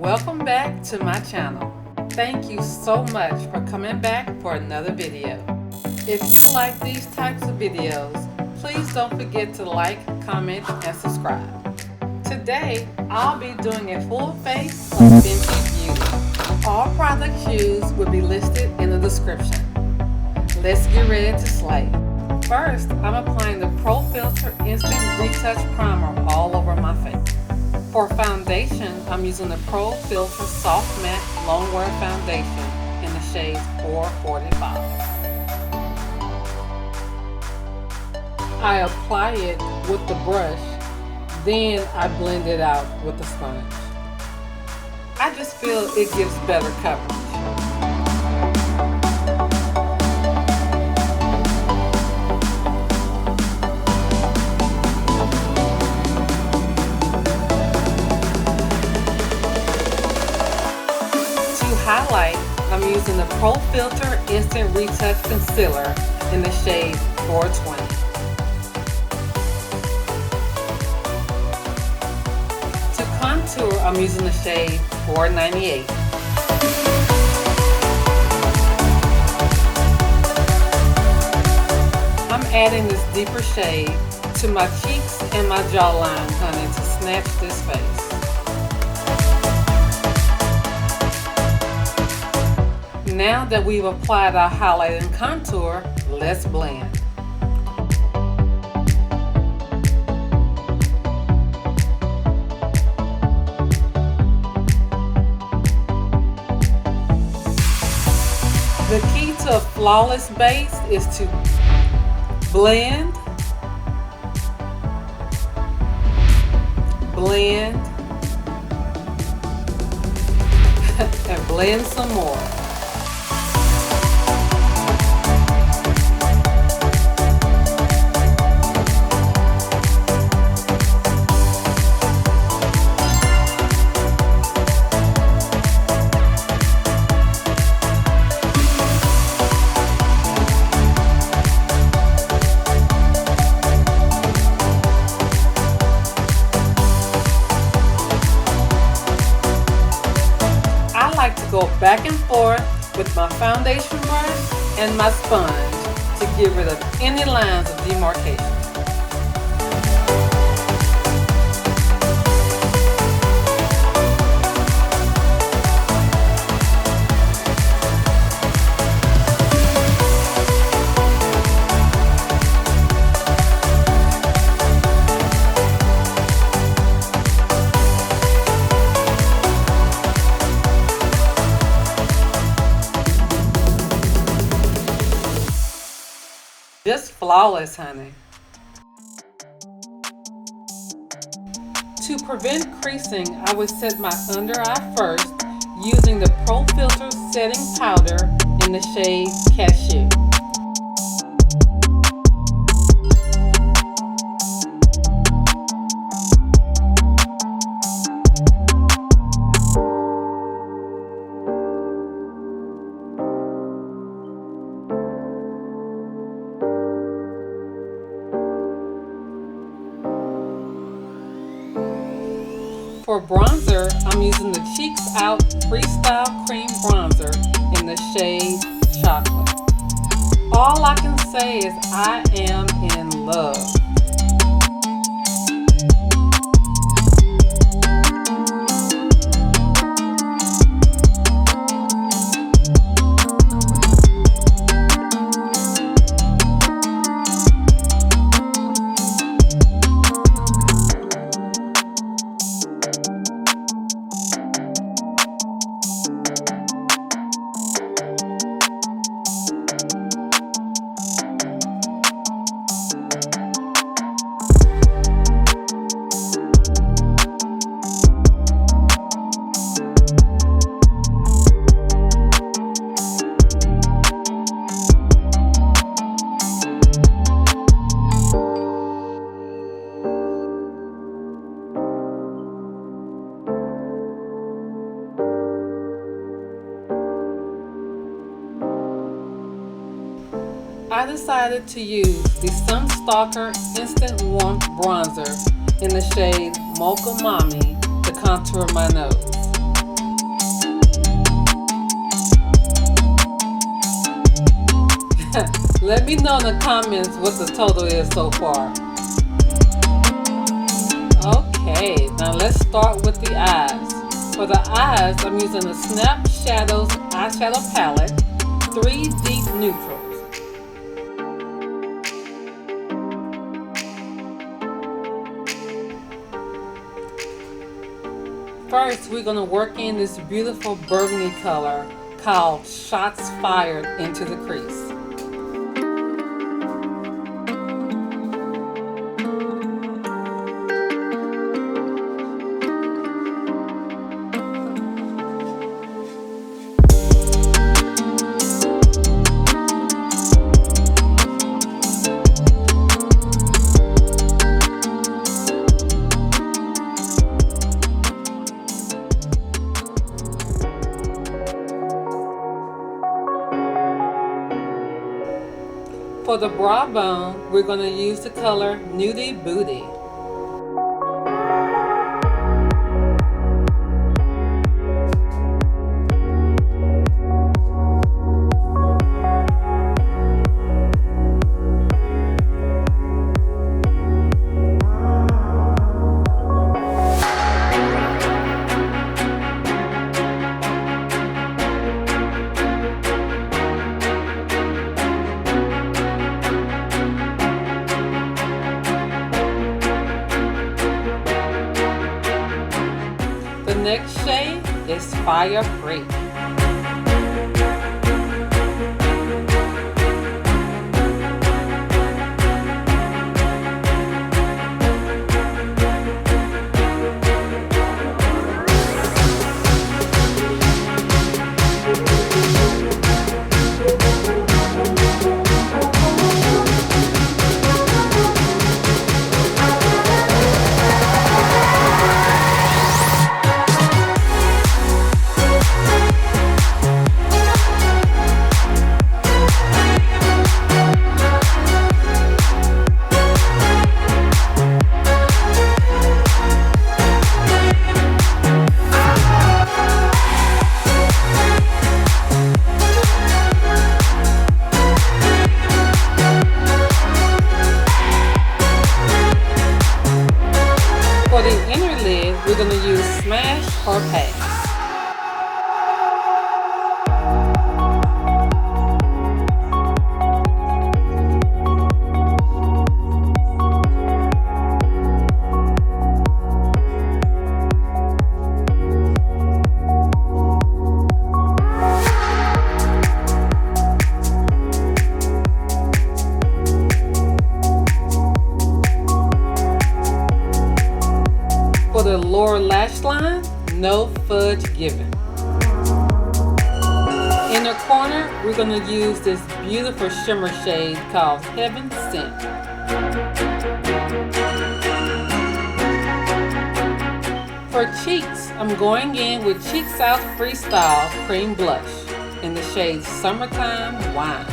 Welcome back to my channel. Thank you so much for coming back for another video. If you like these types of videos, please don't forget to like, comment, and subscribe. Today, I'll be doing a full face of Fenty Beauty. All product used will be listed in the description. Let's get ready to slay. First, I'm applying the Pro Filter Instant Retouch Primer all over my face. For foundation, I'm using the Pro Filter Soft Matte Long Wear Foundation in the shade 445. I apply it with the brush, then I blend it out with the sponge. I just feel it gives better coverage. Highlight, I'm using the Pro Filter Instant Retouch Concealer in the shade 420. To contour, I'm using the shade 498. I'm adding this deeper shade to my cheeks and my jawline, honey, to snatch this face. Now that we've applied our highlight and contour, let's blend. The key to a flawless base is to blend, blend, and blend some more. Go back and forth with my foundation brush and my sponge to get rid of any lines of demarcation. Just flawless, honey. To prevent creasing, I would set my under eye first using the Pro Filter Setting Powder in the shade Cashew. For bronzer, I'm using the Cheeks Out Freestyle Cream Bronzer in the shade Chocolate. All I can say is I am in love. I decided to use the Sunstalker Instant Warmth Bronzer in the shade Mocha Mommy to contour my nose. Let me know in the comments what the total is so far. Okay, now let's start with the eyes. For the eyes, I'm using the Snap Shadows eyeshadow palette, 3 deep neutrals. First, we're going to work in this beautiful burgundy color called Shots Fired into the crease. For the brow bone, we're going to use the color Nudie Booty. The next shade is Fire Free. For the inner lid, we're going to use Smash or Pass. For the lower lash line, no fudge given. In the corner, we're going to use this beautiful shimmer shade called Heaven Sent. For cheeks, I'm going in with Cheek South Freestyle Cream Blush in the shade Summertime Wine.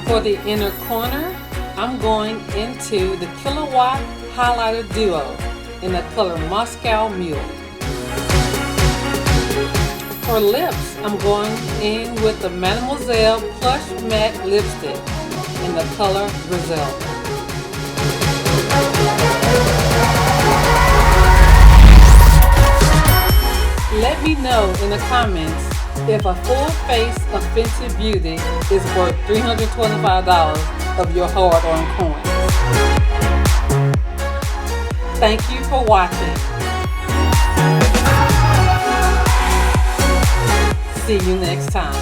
For the inner corner, I'm going into the Kilowatt Highlighter Duo in the color Moscow Mule. For lips, I'm going in with the Mademoiselle Plush Matte Lipstick in the color Griselda. Let me know in the comments if a full face of Fenty Beauty is worth $325 of your hard-earned coins. Thank you for watching. See you next time.